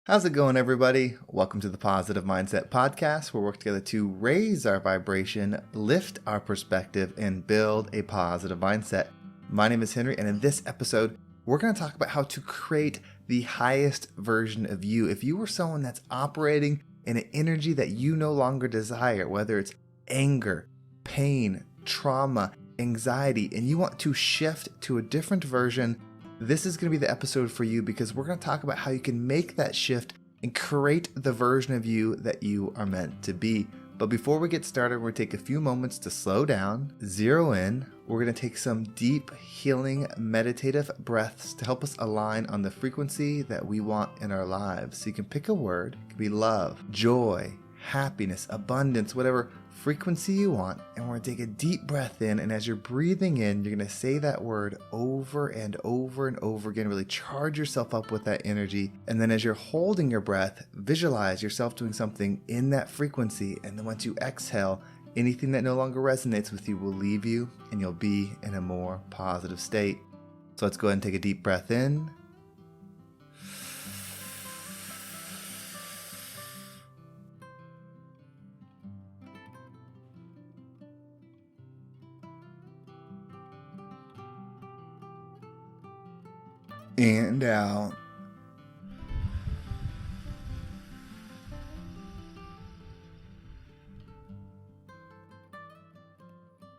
How's it going, everybody? Welcome to the Positive Mindset Podcast, where we work together to raise our vibration, lift our perspective, and build a positive mindset. My name is Henry, and in this episode, we're going to talk about how to create the highest version of you. If you were someone that's operating in an energy that you no longer desire, whether it's anger, pain, trauma, anxiety, and you want to shift to a different version, this is going to be the episode for you, because we're going to talk about how you can make that shift and create the version of you that you are meant to be. But before we get started, we're going to take a few moments to slow down, zero in. We're going to take some deep, healing, meditative breaths to help us align on the frequency that we want in our lives. So you can pick a word. It could be love, joy, happiness, abundance, whatever frequency you want, and we're going to take a deep breath in, and as you're breathing in, you're going to say that word over and over and over again. Really charge yourself up with that energy, and then as you're holding your breath, visualize yourself doing something in that frequency, and then once you exhale, anything that no longer resonates with you will leave you, and you'll be in a more positive state. So let's go ahead and take a deep breath in. And out.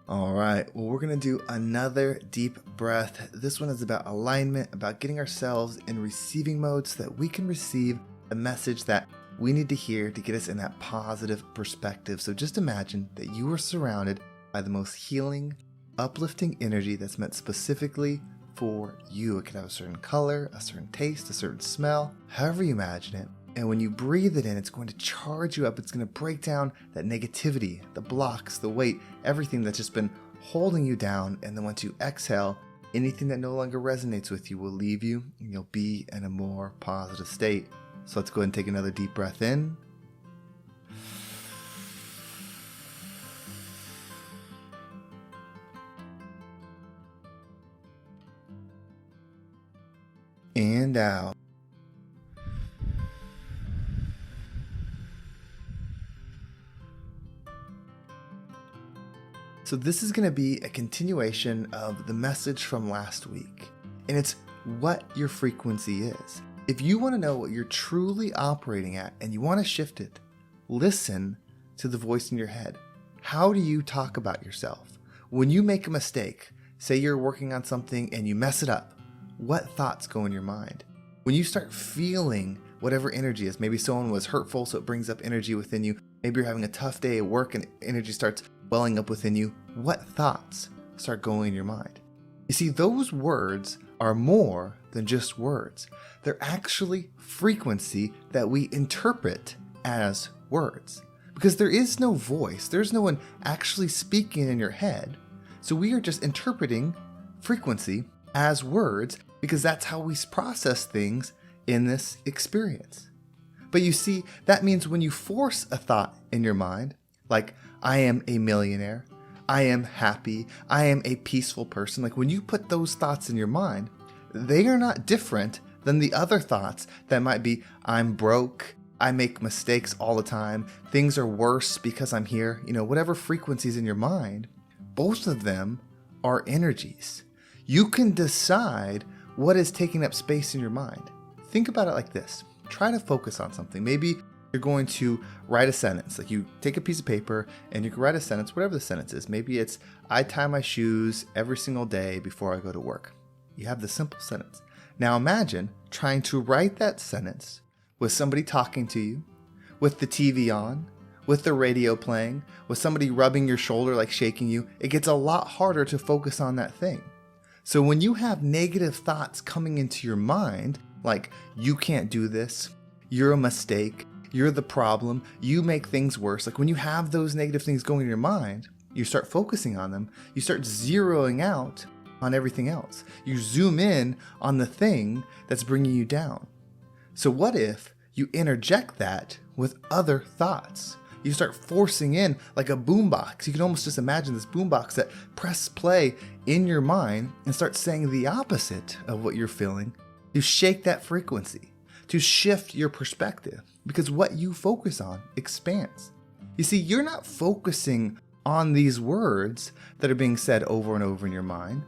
All right, well, we're going to do another deep breath. This one is about alignment, about getting ourselves in receiving mode so that we can receive the message that we need to hear to get us in that positive perspective. So just imagine that you are surrounded by the most healing, uplifting energy that's meant specifically for you. It can have a certain color, a certain taste, a certain smell, however you imagine it. And when you breathe it in, it's going to charge you up. It's going to break down that negativity, the blocks, the weight, everything that's just been holding you down. And then once you exhale, anything that no longer resonates with you will leave you, and you'll be in a more positive state. So let's go ahead and take another deep breath in. And out. So this is going to be a continuation of the message from last week, and it's what your frequency is. If you want to know what you're truly operating at and you want to shift it, listen to the voice in your head. How do you talk about yourself? When you make a mistake, say you're working on something and you mess it up, what thoughts go in your mind? When you start feeling whatever energy is, maybe someone was hurtful, so it brings up energy within you. Maybe you're having a tough day at work and energy starts welling up within you. What thoughts start going in your mind? You see, those words are more than just words. They're actually frequency that we interpret as words. Because there is no voice, there's no one actually speaking in your head. So we are just interpreting frequency as words, because that's how we process things in this experience. But you see, that means when you force a thought in your mind, like, I am a millionaire, I am happy, I am a peaceful person, like when you put those thoughts in your mind, they are not different than the other thoughts that might be, I'm broke, I make mistakes all the time, things are worse because I'm here, whatever frequencies in your mind, both of them are energies. You can decide what is taking up space in your mind. Think about it like this. Try to focus on something. Maybe you're going to write a sentence. Like, you take a piece of paper and you can write a sentence, whatever the sentence is. Maybe it's, I tie my shoes every single day before I go to work. You have the simple sentence. Now imagine trying to write that sentence with somebody talking to you, with the TV on, with the radio playing, with somebody rubbing your shoulder, like shaking you. It gets a lot harder to focus on that thing. So when you have negative thoughts coming into your mind, like, you can't do this, you're a mistake, you're the problem, you make things worse. Like, when you have those negative things going in your mind, you start focusing on them, you start zeroing out on everything else. You zoom in on the thing that's bringing you down. So what if you interject that with other thoughts? You start forcing in like a boombox. You can almost just imagine this boombox that press play in your mind and start saying the opposite of what you're feeling. You shake that frequency. to shift your perspective, because what you focus on expands. You see, you're not focusing on these words that are being said over and over in your mind.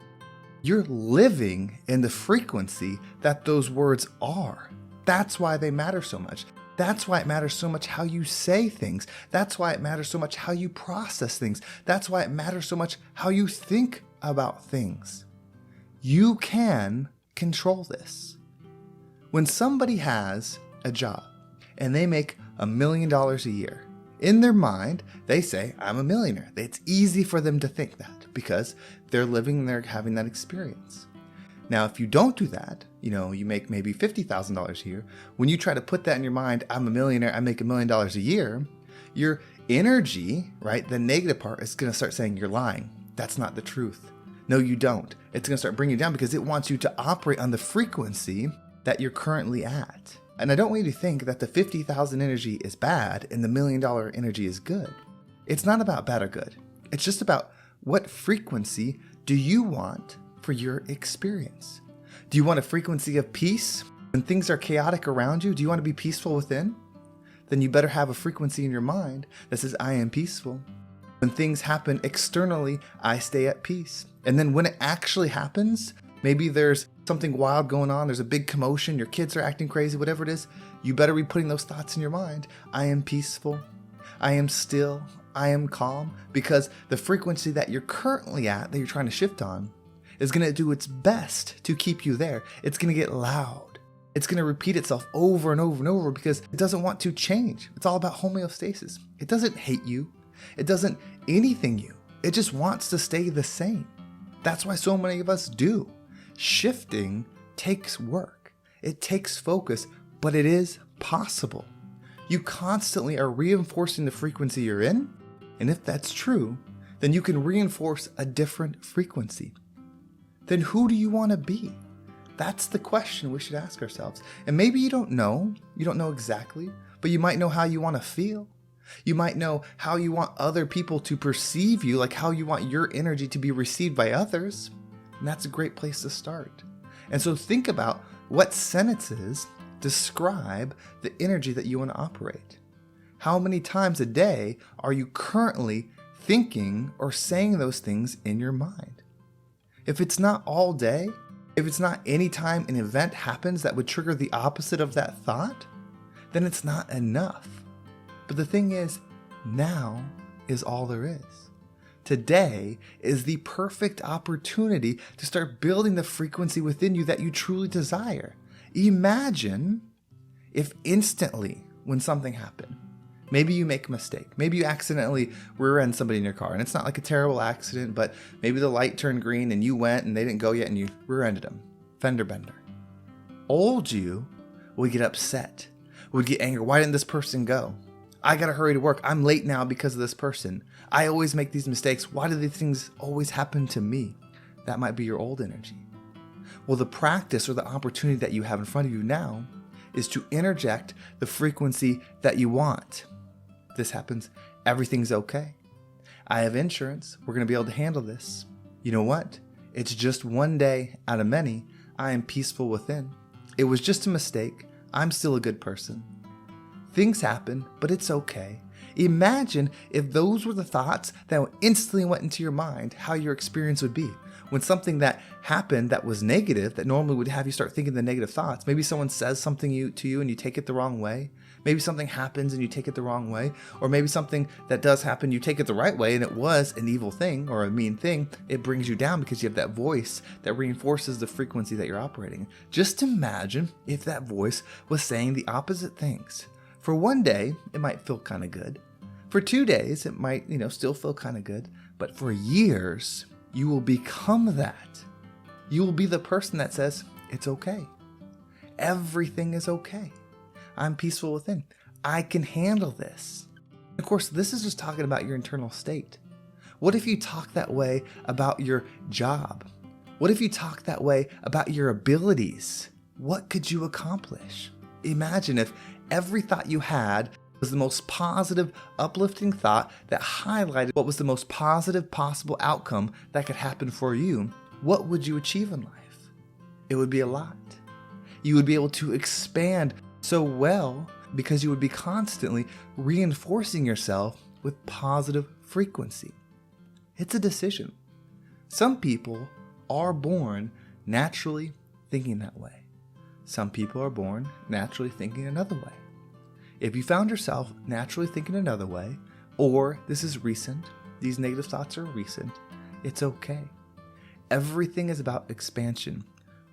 You're living in the frequency that those words are. That's why they matter so much. That's why it matters so much how you say things. That's why it matters so much how you process things. That's why it matters so much how you think about things. You can control this. When somebody has a job and they make $1 million a year, in their mind, they say, I'm a millionaire. It's easy for them to think that because they're living and they're having that experience. Now, if you don't do that, you make maybe $50,000 a year. When you try to put that in your mind, I'm a millionaire, I make $1 million a year, your energy, right, the negative part is going to start saying you're lying. That's not the truth. No, you don't. It's going to start bringing you down because it wants you to operate on the frequency that you're currently at. And I don't want you to think that the 50,000 energy is bad and the $1 million energy is good. It's not about bad or good. It's just about what frequency do you want for your experience? Do you want a frequency of peace? When things are chaotic around you, do you want to be peaceful within? Then you better have a frequency in your mind that says, I am peaceful. When things happen externally, I stay at peace. And then when it actually happens, maybe there's something wild going on, there's a big commotion, your kids are acting crazy, whatever it is, you better be putting those thoughts in your mind. I am peaceful. I am still. I am calm. Because the frequency that you're currently at, that you're trying to shift on, is going to do its best to keep you there. It's going to get loud. It's going to repeat itself over and over and over because it doesn't want to change. It's all about homeostasis. It doesn't hate you. It doesn't anything you. It just wants to stay the same. That's why so many of us do. Shifting takes work. It takes focus, but it is possible. You constantly are reinforcing the frequency you're in, and if that's true, then you can reinforce a different frequency. Then who do you want to be? That's the question we should ask ourselves. And maybe you don't know exactly, but you might know how you want to feel. You might know how you want other people to perceive you, like how you want your energy to be received by others. And that's a great place to start. And so think about what sentences describe the energy that you want to operate. How many times a day are you currently thinking or saying those things in your mind? If it's not all day, if it's not any time an event happens that would trigger the opposite of that thought, then it's not enough. But the thing is, now is all there is. Today is the perfect opportunity to start building the frequency within you that you truly desire. Imagine if instantly when something happened, maybe you make a mistake. Maybe you accidentally rear-end somebody in your car. And it's not like a terrible accident, but maybe the light turned green and you went and they didn't go yet and you rear-ended them. Fender bender. Old you would get upset, would get angry. Why didn't this person go? I gotta hurry to work. I'm late now because of this person. I always make these mistakes. Why do these things always happen to me? That might be your old energy. Well, the practice or the opportunity that you have in front of you now is to interject the frequency that you want. This happens, everything's okay. I have insurance. We're going to be able to handle this. You know what? It's just one day out of many. I am peaceful within. It was just a mistake. I'm still a good person. Things happen, but it's okay. Imagine if those were the thoughts that instantly went into your mind, how your experience would be. When something that happened that was negative, that normally would have you start thinking the negative thoughts. Maybe someone says something to you and you take it the wrong way. Maybe something happens and you take it the wrong way. Or maybe something that does happen, you take it the right way and it was an evil thing or a mean thing. It brings you down because you have that voice that reinforces the frequency that you're operating. Just imagine if that voice was saying the opposite things. For one day, it might feel kind of good. For 2 days, it might, still feel kind of good. But for years, you will become that. You will be the person that says, it's okay. Everything is okay. I'm peaceful within. I can handle this. Of course, this is just talking about your internal state. What if you talk that way about your job? What if you talk that way about your abilities? What could you accomplish? Imagine if every thought you had was the most positive, uplifting thought that highlighted what was the most positive possible outcome that could happen for you. What would you achieve in life? It would be a lot. You would be able to expand so well because you would be constantly reinforcing yourself with positive frequency. It's a decision. Some people are born naturally thinking that way. Some people are born naturally thinking another way. If you found yourself naturally thinking another way, or this is recent, these negative thoughts are recent, it's okay. Everything is about expansion.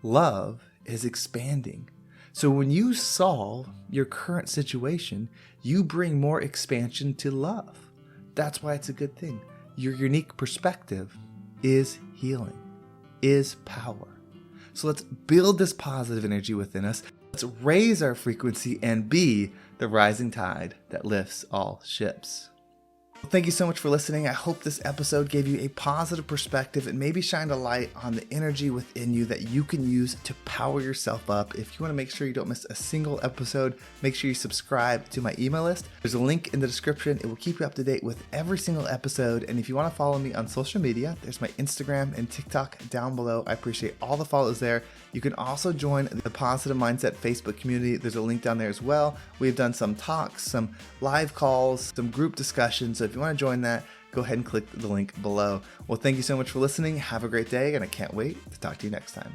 Love is expanding. So when you solve your current situation, you bring more expansion to love. That's why it's a good thing. Your unique perspective is healing, is power. So let's build this positive energy within us. Let's raise our frequency and be the rising tide that lifts all ships. Well, thank you so much for listening. I hope this episode gave you a positive perspective and maybe shined a light on the energy within you that you can use to power yourself up. If you want to make sure you don't miss a single episode, make sure you subscribe to my email list. There's a link in the description. It will keep you up to date with every single episode. And if you want to follow me on social media, there's my Instagram and TikTok down below. I appreciate all the follows there. You can also join the Positive Mindset Facebook community. There's a link down there as well. We've done some talks, some live calls, some group discussions. So if you want to join that, go ahead and click the link below. Well, thank you so much for listening. Have a great day, and I can't wait to talk to you next time.